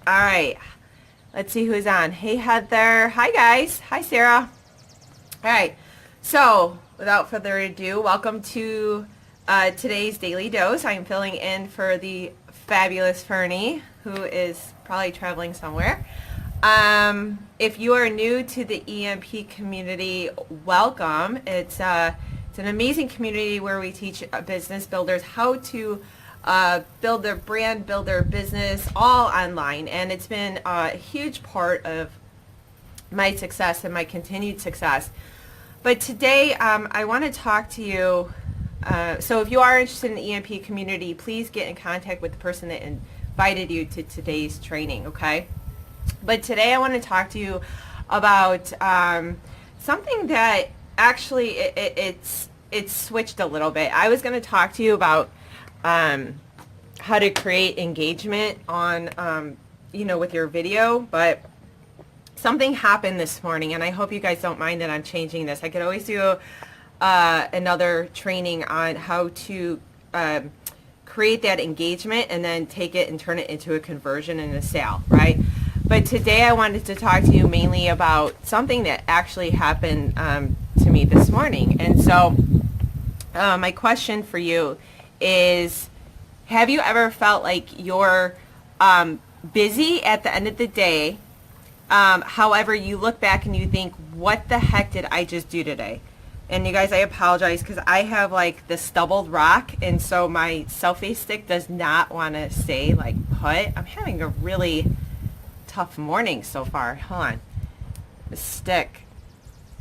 All right. Let's see who's on. Hey, Heather. Hi, guys. Hi, Sarah. All right. So, without further ado, welcome to today's Daily Dose. I'm filling in for the fabulous Fernie, who is probably traveling somewhere. If you are new to the EMP community, welcome. It's an amazing community where we teach business builders how to build their brand, build their business, all online. And it's been a huge part of my success and my continued success. But today, I want to talk to you. So if you are interested in the EMP community, please get in contact with the person that invited you to today's training, okay? But today I want to talk to you about something that actually it's switched a little bit. I was going to talk to you about how to create engagement on, with your video, but something happened this morning, and I hope you guys don't mind that I'm changing this. I could always do another training on how to create that engagement and then take it and turn it into a conversion and a sale, right? But today I wanted to talk to you mainly about something that actually happened to me this morning. And so my question for you is, have you ever felt like you're busy at the end of the day? However, you look back and you think, what the heck did I just do today? And you guys, I apologize because I have like the stubbled rock, and so my selfie stick does not want to stay like put. I'm having a really tough morning so far. Hold on. The stick.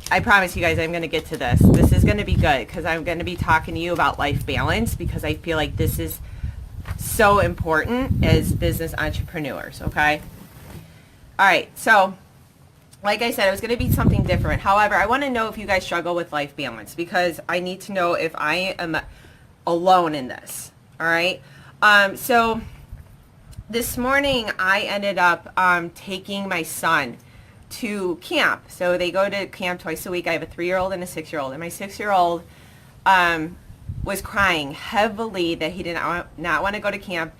I promise you guys I'm going to get to this. This is going to be good because I'm going to be talking to you about life balance, because I feel like this is so important as business entrepreneurs, okay? All right, so like I said, it was going to be something different. However, I want to know if you guys struggle with life balance, because I need to know if I am alone in this, all right? So this morning I ended up taking my son to camp. So they go to camp twice a week. I have a 3-year-old and a 6-year-old, and my 6-year-old was crying heavily that he did not want to go to camp,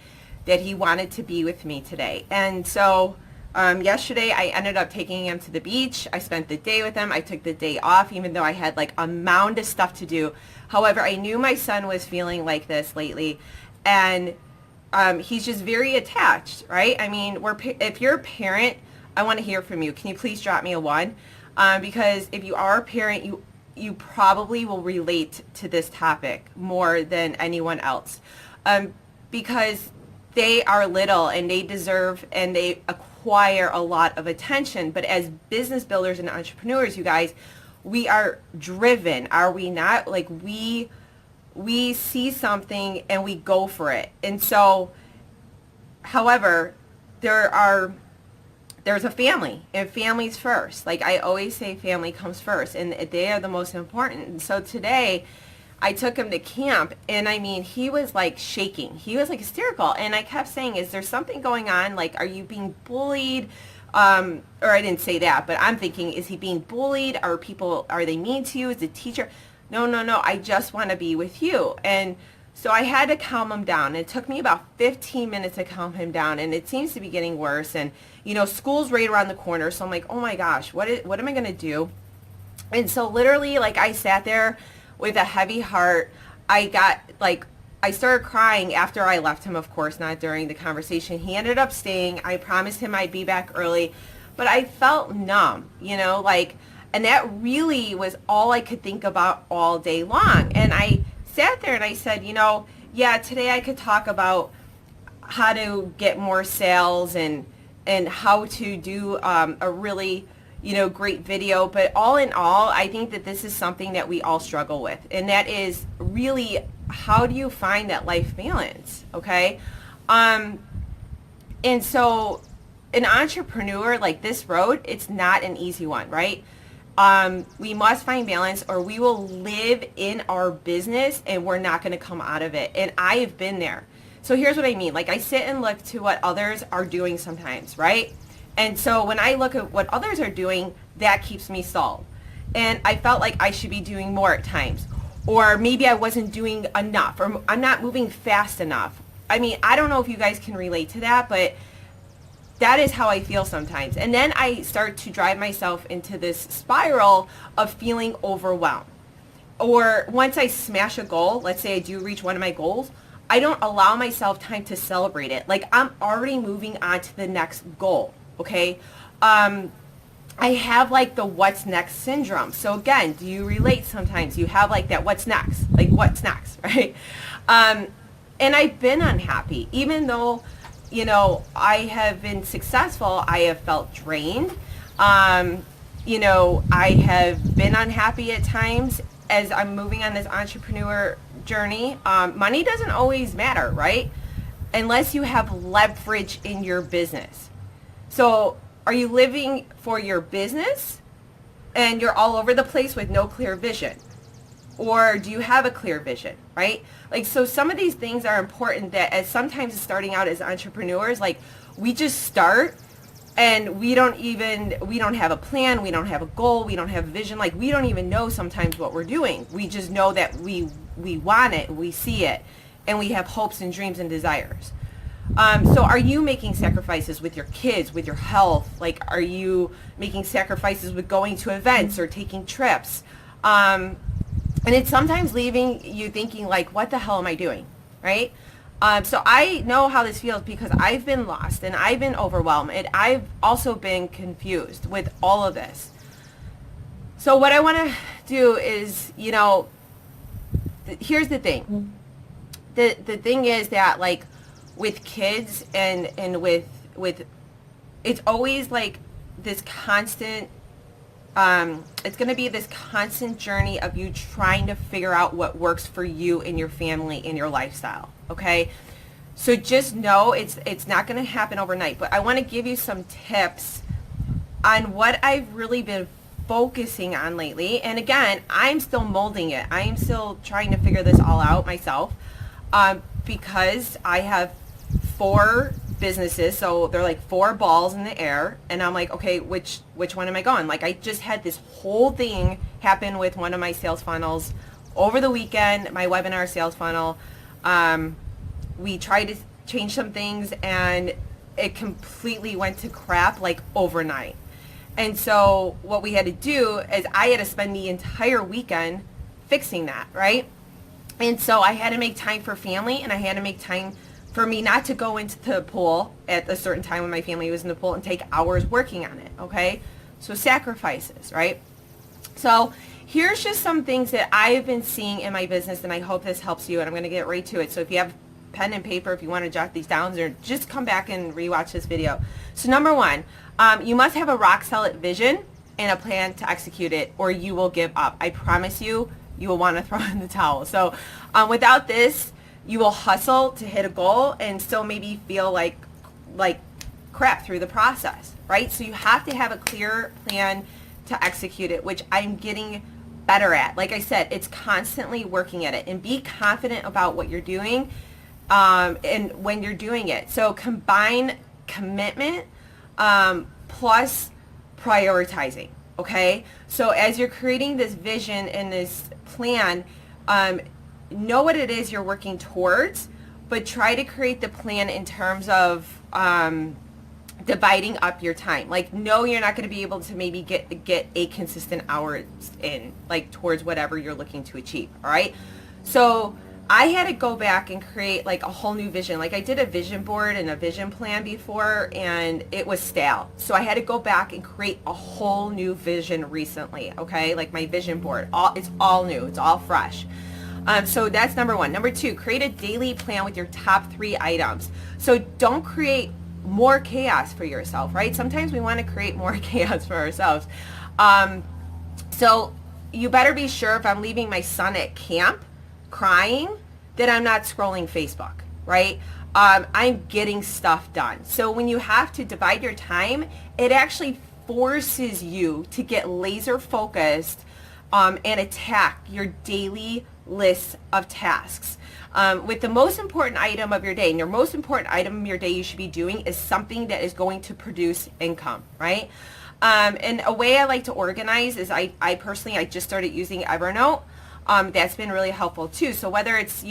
that he wanted to be with me today. And so yesterday I ended up taking him to the beach. I spent the day with him. I took the day off, even though I had like a mound of stuff to do. However, I knew my son was feeling like this lately, and he's just very attached, right? I mean, if you're a parent, I want to hear from you. Can you please drop me a 1? Because if you are a parent, you probably will relate to this topic more than anyone else, because they are little and they deserve and they acquire a lot of attention. But as business builders and entrepreneurs, you guys, we are driven, are we not? Like we see something and we go for it. And so, however, there's a family, and family's first. Like I always say, family comes first, and they are the most important. And so today I took him to camp, and I mean, he was like shaking. He was like hysterical. And I kept saying, is there something going on? Like, are you being bullied? Or I didn't say that, but I'm thinking, is he being bullied? Are they mean to you? Is the teacher? No, I just want to be with you. And so I had to calm him down. It took me about 15 minutes to calm him down, and it seems to be getting worse. And, school's right around the corner, so I'm like, oh my gosh, what am I going to do? And so literally, like, I sat there with a heavy heart. I started crying after I left him, of course, not during the conversation. He ended up staying. I promised him I'd be back early, but I felt numb, and that really was all I could think about all day long. And I sat there and I said, yeah, today I could talk about how to get more sales and how to do a really, great video. But all in all, I think that this is something that we all struggle with. And that is really, how do you find that life balance? Okay. And so an entrepreneur, like this road, it's not an easy one, right? We must find balance, or we will live in our business and we're not going to come out of it. And I have been there. So here's what I mean. Like, I sit and look to what others are doing sometimes, right? And so when I look at what others are doing, that keeps me stalled. And I felt like I should be doing more at times. Or maybe I wasn't doing enough, or I'm not moving fast enough. I mean, I don't know if you guys can relate to that, but that is how I feel sometimes. And then I start to drive myself into this spiral of feeling overwhelmed. Or once I smash a goal, let's say I do reach one of my goals, I don't allow myself time to celebrate it. Like I'm already moving on to the next goal, okay? I have like the what's next syndrome. So again, do you relate sometimes? You have like that what's next, like what's next, right? And I've been unhappy, even though, you know, I have been successful, I have felt drained. You know, I have been unhappy at times as I'm moving on this entrepreneur journey. Money doesn't always matter, right? Unless you have leverage in your business. So are you living for your business and you're all over the place with no clear vision? Or do you have a clear vision, right? Like, so some of these things are important that as sometimes starting out as entrepreneurs, like we just start and we don't have a plan, we don't have a goal, we don't have a vision. Like we don't even know sometimes what we're doing. We just know that we want it, we see it, and we have hopes and dreams and desires. So are you making sacrifices with your kids, with your health? Like, are you making sacrifices with going to events or taking trips? And it's sometimes leaving you thinking like, what the hell am I doing, right? So I know how this feels because I've been lost and I've been overwhelmed and I've also been confused with all of this. So what I want to do is, you know, here's the thing. The thing is that like with kids and with it's always like this constant it's going to be this constant journey of you trying to figure out what works for you and your family and your lifestyle, okay? So just know it's not going to happen overnight, but I want to give you some tips on what I've really been focusing on lately. And again, I'm still molding it. I am still trying to figure this all out myself because I have 4 businesses, so they're like 4 balls in the air, and I'm like, okay, which one am I going? Like I just had this whole thing happen with one of my sales funnels over the weekend, my webinar sales funnel. We tried to change some things and it completely went to crap like overnight. And so what we had to do is I had to spend the entire weekend fixing that, right? And so I had to make time for family and I had to make time for me not to go into the pool at a certain time when my family was in the pool and take hours working on it, okay? So sacrifices, right? So here's just some things that I've been seeing in my business, and I hope this helps you, and I'm going to get right to it. So if you have pen and paper, if you want to jot these down, or just come back and rewatch this video. So number 1, you must have a rock solid vision and a plan to execute it, or you will give up. I promise you, you will want to throw in the towel. So without this, you will hustle to hit a goal and still maybe feel like crap through the process, right? So you have to have a clear plan to execute it, which I'm getting better at. Like I said, it's constantly working at it, and be confident about what you're doing and when you're doing it. So combine commitment plus prioritizing, okay? So as you're creating this vision and this plan, know what it is you're working towards, but try to create the plan in terms of dividing up your time. Like, no, you're not going to be able to maybe get 8 consistent hours in, like, towards whatever you're looking to achieve, all right? So I had to go back and create, like, a whole new vision. Like, I did a vision board and a vision plan before, and it was stale. So I had to go back and create a whole new vision recently, okay? Like, my vision board, it's all new. It's all fresh. So that's number 1. Number 2, create a daily plan with your top 3 items. So don't create more chaos for yourself, right? Sometimes we want to create more chaos for ourselves. So you better be sure if I'm leaving my son at camp crying that I'm not scrolling Facebook, right? I'm getting stuff done. So when you have to divide your time, it actually forces you to get laser focused and attack your daily list of tasks with the most important item of your day. And your most important item of your day you should be doing is something that is going to produce income, right? And a way I like to organize is I personally just started using Evernote. That's been really helpful too. So whether it's,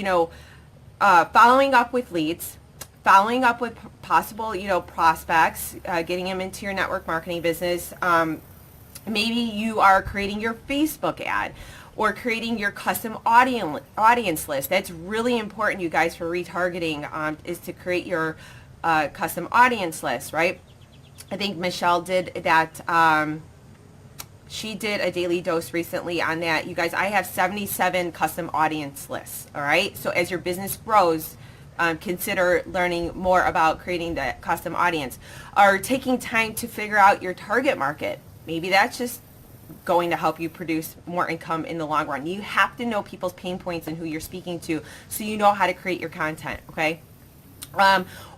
following up with leads, following up with possible, prospects, getting them into your network marketing business. Maybe you are creating your Facebook ad or creating your custom audience list. That's really important, you guys, for retargeting, is to create your custom audience list, right? I think Michelle did that. She did a daily dose recently on that. You guys, I have 77 custom audience lists, all right? So as your business grows, consider learning more about creating that custom audience, or taking time to figure out your target market. Maybe that's just going to help you produce more income in the long run. You have to know people's pain points and who you're speaking to, so you know how to create your content, okay?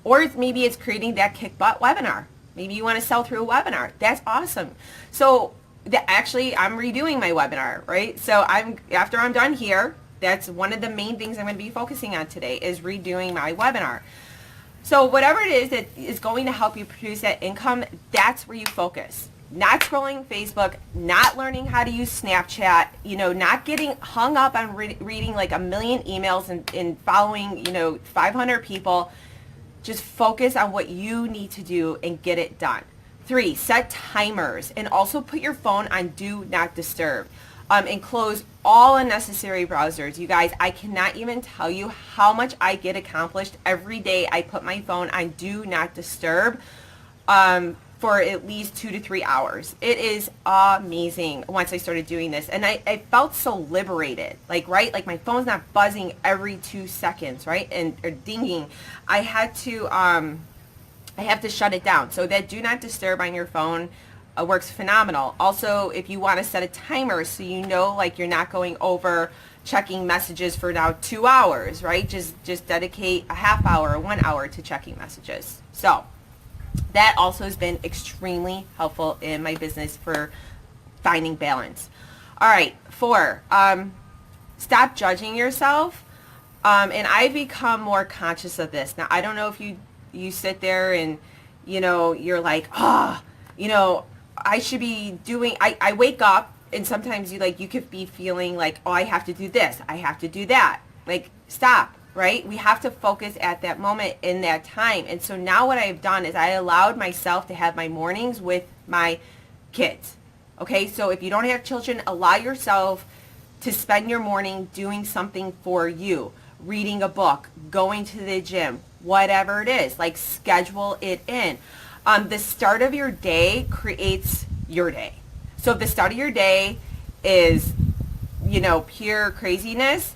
Or maybe it's creating that kick butt webinar. Maybe you want to sell through a webinar. That's awesome. So actually, I'm redoing my webinar, right? So after I'm done here, that's one of the main things I'm going to be focusing on today, is redoing my webinar. So whatever it is that is going to help you produce that income, that's where you focus. Not scrolling Facebook, not learning how to use Snapchat, not getting hung up on reading like a million emails and following, 500 people. Just focus on what you need to do and get it done. 3, set timers, and also put your phone on do not disturb. And close all unnecessary browsers. You guys, I cannot even tell you how much I get accomplished every day. I put my phone on do not disturb for at least 2 to 3 hours. It is amazing once I started doing this. And I felt so liberated, right? Like my phone's not buzzing every 2 seconds, right? Or dinging. I have to shut it down. So that do not disturb on your phone works phenomenal. Also, if you want to set a timer so you know like you're not going over checking messages for now 2 hours, right? Just dedicate a half hour or 1 hour to checking messages. So that also has been extremely helpful in my business for finding balance. All right, 4, stop judging yourself. And I've become more conscious of this. Now, I don't know if you sit there and, you're like, I should be doing, I wake up and sometimes you could be feeling like, I have to do this, I have to do that. Like, stop, right? We have to focus at that moment in that time. And so now what I've done is I allowed myself to have my mornings with my kids. Okay, so if you don't have children, allow yourself to spend your morning doing something for you, reading a book, going to the gym, whatever it is, like schedule it in. The start of your day creates your day. So if the start of your day is, pure craziness,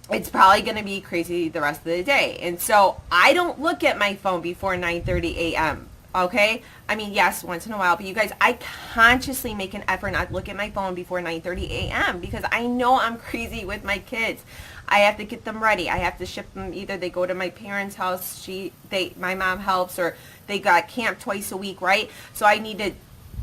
it's probably going to be crazy the rest of the day. And so I don't look at my phone before 9:30 a.m. Okay? I mean, yes, once in a while, but you guys, I consciously make an effort not to look at my phone before 9:30 a.m. because I know I'm crazy with my kids. I have to get them ready. I have to ship them. Either they go to my parents' house, my mom helps, or they got camp twice a week, right? So I need to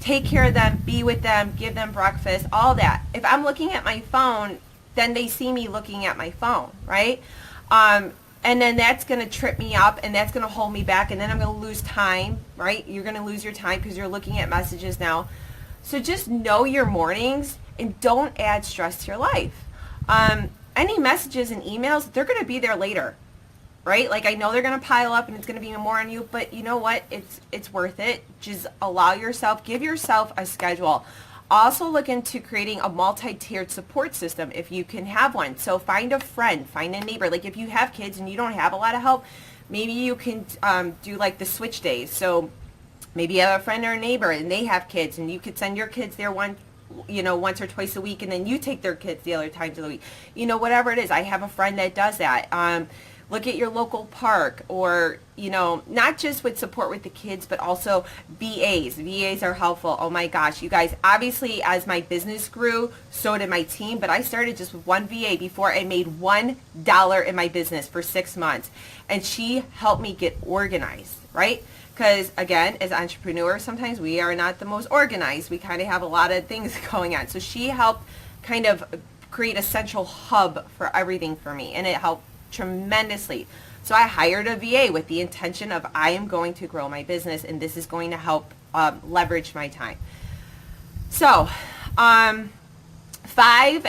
take care of them, be with them, give them breakfast, all that. If I'm looking at my phone, then they see me looking at my phone, right? And then that's going to trip me up, and that's going to hold me back, and then I'm going to lose time, right? You're going to lose your time because you're looking at messages now. So just know your mornings and don't add stress to your life. Any messages and emails, they're going to be there later, right? Like, I know they're going to pile up and it's going to be more on you, but you know what? It's worth it. Just allow yourself, give yourself a schedule. Also look into creating a multi-tiered support system if you can have one. So find a friend, find a neighbor. Like if you have kids and you don't have a lot of help, maybe you can do like the switch days. So maybe you have a friend or a neighbor and they have kids and you could send your kids there once or twice a week, and then you take their kids the other times of the week. Whatever it is. I have a friend that does that. Look at your local park, or, not just with support with the kids, but also VAs. VAs are helpful. Oh my gosh, you guys, obviously as my business grew, so did my team, but I started just with one VA before I made $1 in my business for 6 months. And she helped me get organized, right? Because again, as entrepreneurs, sometimes we are not the most organized. We kind of have a lot of things going on. So she helped kind of create a central hub for everything for me, and it helped tremendously. So I hired a VA with the intention of I am going to grow my business, and this is going to help leverage my time. So 5,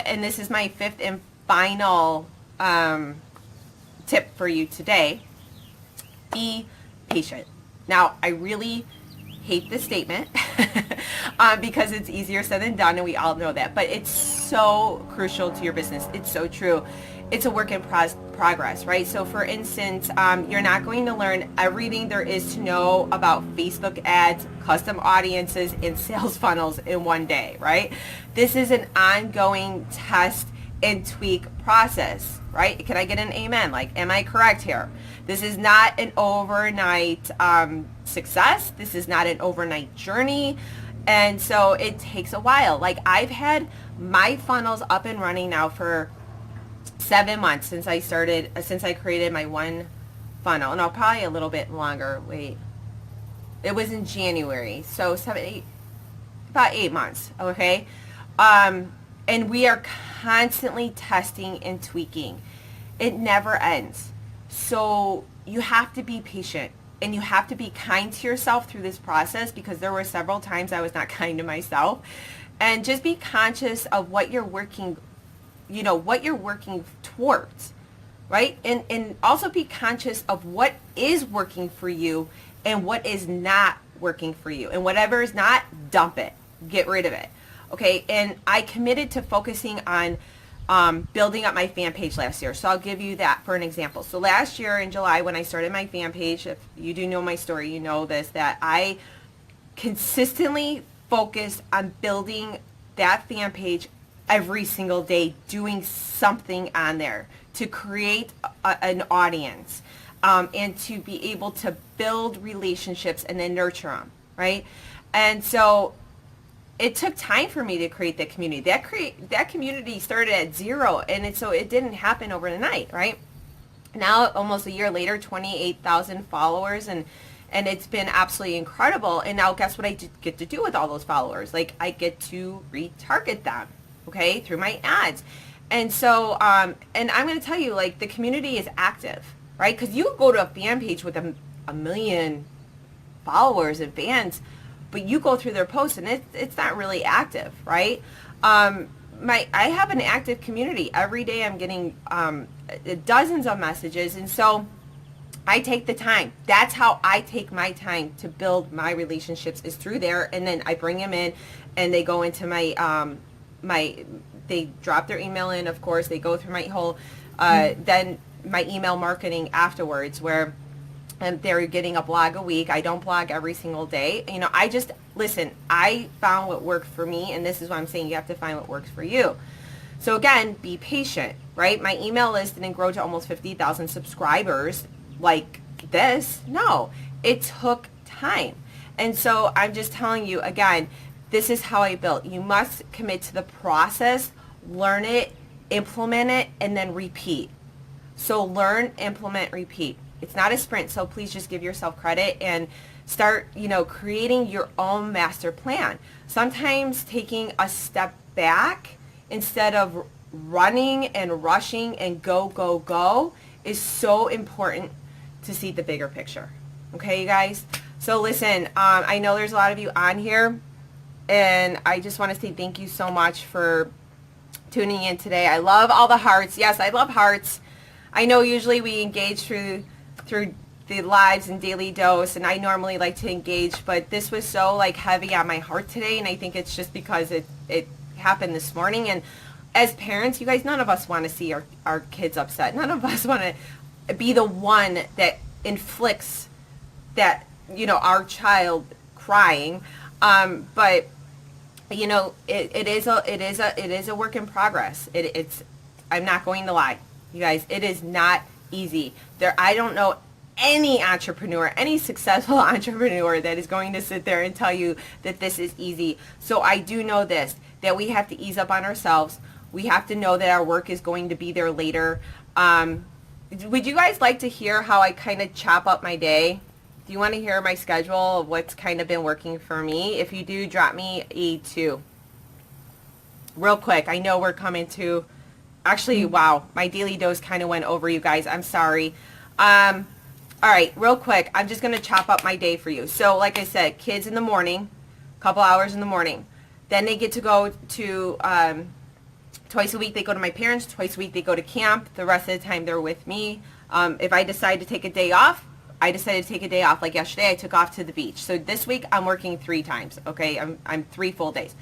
and this is my 5th and final tip for you today, Be patient. Now, I really hate this statement because it's easier said than done, and we all know that, but it's so crucial to your business. It's so true. It's a work in progress, right? So for instance, you're not going to learn everything there is to know about Facebook ads, custom audiences, and sales funnels in one day, right? This is an ongoing test and tweak process, right? Can I get an amen? Like, am I correct here? This is not an overnight success. This is not an overnight journey. And so it takes a while. Like, I've had my funnels up and running now for 7 months since I created my one funnel. No, probably a little bit longer. Wait, it was in January. So about 8 months. Okay. And we are constantly testing and tweaking. It never ends. So you have to be patient and you have to be kind to yourself through this process, because there were several times I was not kind to myself. And just be conscious of what you're working, what you're working towards, right? And also be conscious of what is working for you and what is not working for you. And whatever is not, dump it. Get rid of it. Okay, and I committed to focusing on building up my fan page last year. So I'll give you that for an example. So last year in July, when I started my fan page, if you do know my story, you know this, that I consistently focused on building that fan page every single day, doing something on there to create an audience and to be able to build relationships and then nurture them, right? And so it took time for me to create that community. That community started at zero, and so it didn't happen overnight, right? Now, almost a year later, 28,000 followers, and it's been absolutely incredible. And now, guess what I get to do with all those followers? Like, I get to retarget them, okay, through my ads. And so, and I'm going to tell you, like, the community is active, right? Because you go to a fan page with a million followers and fans, but you go through their posts and it's not really active, right? I have an active community. Every day I'm getting dozens of messages, and so I take the time. That's how I take my time to build my relationships, is through there, and then I bring them in, and they go into my they drop their email in, of course. They go through my whole then my email marketing afterwards, where they're getting a blog a week. I don't blog every single day. I found what worked for me, and this is why I'm saying you have to find what works for you. So again, be patient, right? My email list didn't grow to almost 50,000 subscribers like this. No, it took time. And so I'm just telling you, again, this is how I built. You must commit to the process, learn it, implement it, and then repeat. So learn, implement, repeat. It's not a sprint, so please just give yourself credit and start, creating your own master plan. Sometimes taking a step back instead of running and rushing and go is so important to see the bigger picture. Okay, you guys? So listen, I know there's a lot of you on here, and I just want to say thank you so much for tuning in today. I love all the hearts. Yes, I love hearts. I know usually we engage through the lives and daily dose, and I normally like to engage, but this was so heavy on my heart today, and I think it's just because it happened this morning. And as parents, you guys, none of us want to see our kids upset. None of us want to be the one that inflicts that, our child crying. But it is a work in progress. I'm not going to lie, you guys, it is not easy. I don't know any entrepreneur, any successful entrepreneur that is going to sit there and tell you that this is easy. So I do know this, that we have to ease up on ourselves. We have to know that our work is going to be there later. Would you guys like to hear how I kind of chop up my day? Do you want to hear my schedule of what's kind of been working for me? If you do, drop me a 2. Real quick, I know we're coming to... Actually, wow, my daily dose kind of went over, you guys. I'm sorry. All right, real quick, I'm just going to chop up my day for you. So like I said, kids in the morning, a couple hours in the morning. Then they get to go to, twice a week they go to my parents, twice a week they go to camp. The rest of the time they're with me. If I decide to take a day off, I decided to take a day off. Like yesterday, I took off to the beach. So this week, I'm working 3 times, okay? I'm 3 full days.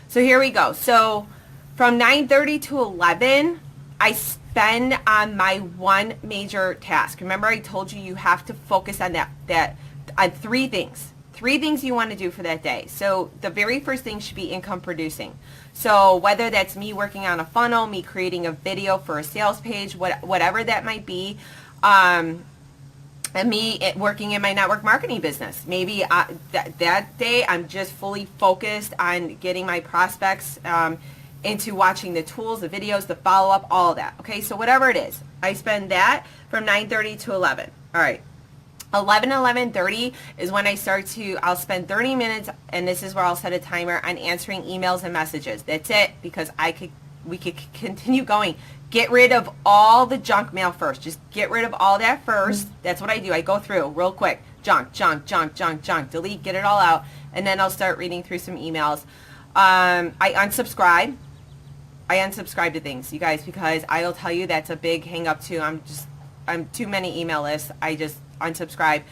So here we go. So from 9:30 to 11, I spend on my one major task. Remember, I told you you have to focus on on 3 things. 3 things you want to do for that day. So the very first thing should be income producing. So whether that's me working on a funnel, me creating a video for a sales page, whatever that might be, and me working in my network marketing business. Maybe that day I'm just fully focused on getting my prospects into watching the tools, the videos, the follow-up, all of that. Okay, so whatever it is, I spend that from 9:30 to 11. All right. 11:30 is when I'll spend 30 minutes, and this is where I'll set a timer on answering emails and messages. That's it, because we could continue going. Get rid of all the junk mail first. Just get rid of all that first. That's what I do. I go through real quick. Junk, delete, get it all out, and then I'll start reading through some emails. I unsubscribe. To things, you guys, because I'll tell you that's a big hang up too. I'm too many email lists. I just unsubscribe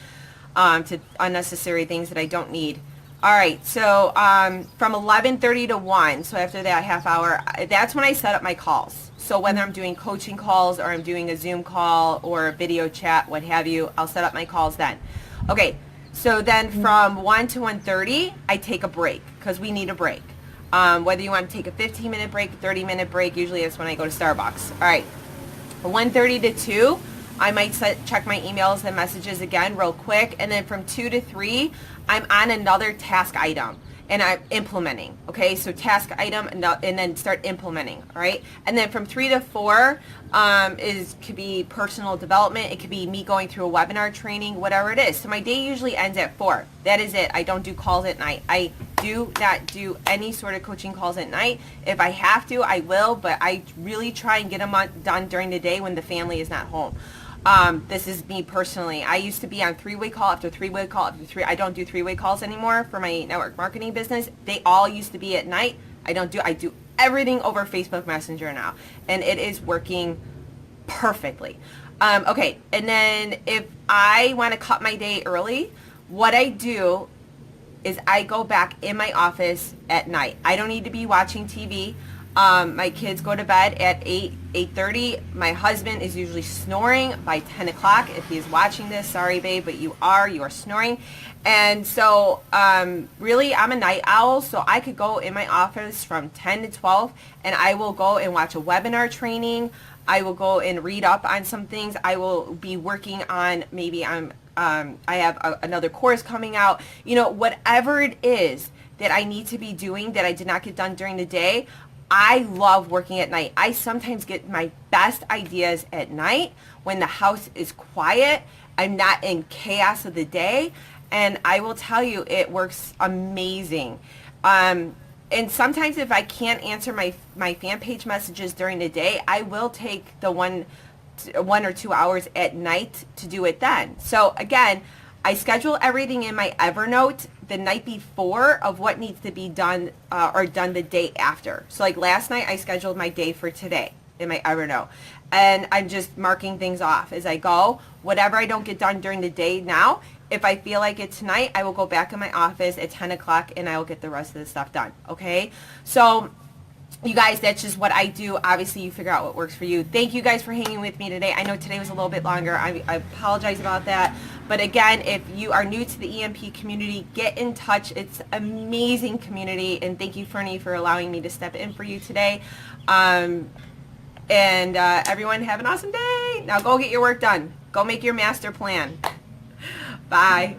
to unnecessary things that I don't need. All right, so from 11:30 to 1, so after that half hour, that's when I set up my calls. So whether I'm doing coaching calls or I'm doing a Zoom call or a video chat, what have you, I'll set up my calls then. Okay, so then from 1 to 1:30, I take a break, because we need a break. Whether you want to take a 15-minute break, 30-minute break, usually that's when I go to Starbucks. All right, 1:30 to 2, I might check my emails and messages again real quick. And then from 2 to 3, I'm on another task item and I'm implementing. Okay, so task item and then start implementing. All right, and then from 3 to 4 could be personal development. It could be me going through a webinar training, whatever it is. So my day usually ends at 4. That is it. I don't do calls at night. I do not do any sort of coaching calls at night. If I have to, I will, but I really try and get them done during the day when the family is not home. This is me personally. I used to be on 3-way call after 3-way call after 3. I don't do 3-way calls anymore for my network marketing business. They all used to be at night. I do everything over Facebook Messenger now, and it is working perfectly. Okay, and then if I want to cut my day early, what I do is I go back in my office at night. I don't need to be watching TV. My kids go to bed at 8:30. My husband is usually snoring by 10 o'clock. If he is watching this, sorry babe, but you are snoring. And so really I'm a night owl, so I could go in my office from 10 to 12 and I will go and watch a webinar training. I will go and read up on some things. I will be working on, maybe I have another course coming out. You know, whatever it is that I need to be doing that I did not get done during the day, I love working at night. I sometimes get my best ideas at night when the house is quiet. I'm not in chaos of the day. And I will tell you, it works amazing. And sometimes if I can't answer my fan page messages during the day, I will take the 1 or 2 hours at night to do it then. So again, I schedule everything in my Evernote the night before of what needs to be done or done the day after. So like last night, I scheduled my day for today in my Evernote. And I'm just marking things off as I go. Whatever I don't get done during the day now, if I feel like it tonight, I will go back in my office at 10 o'clock and I will get the rest of the stuff done. Okay? So you guys, that's just what I do. Obviously, you figure out what works for you. Thank you guys for hanging with me today. I know today was a little bit longer. I apologize about that. But again, if you are new to the EMP community, get in touch. It's an amazing community. And thank you, Fernie, for allowing me to step in for you today. Everyone have an awesome day. Now go get your work done. Go make your master plan. Bye.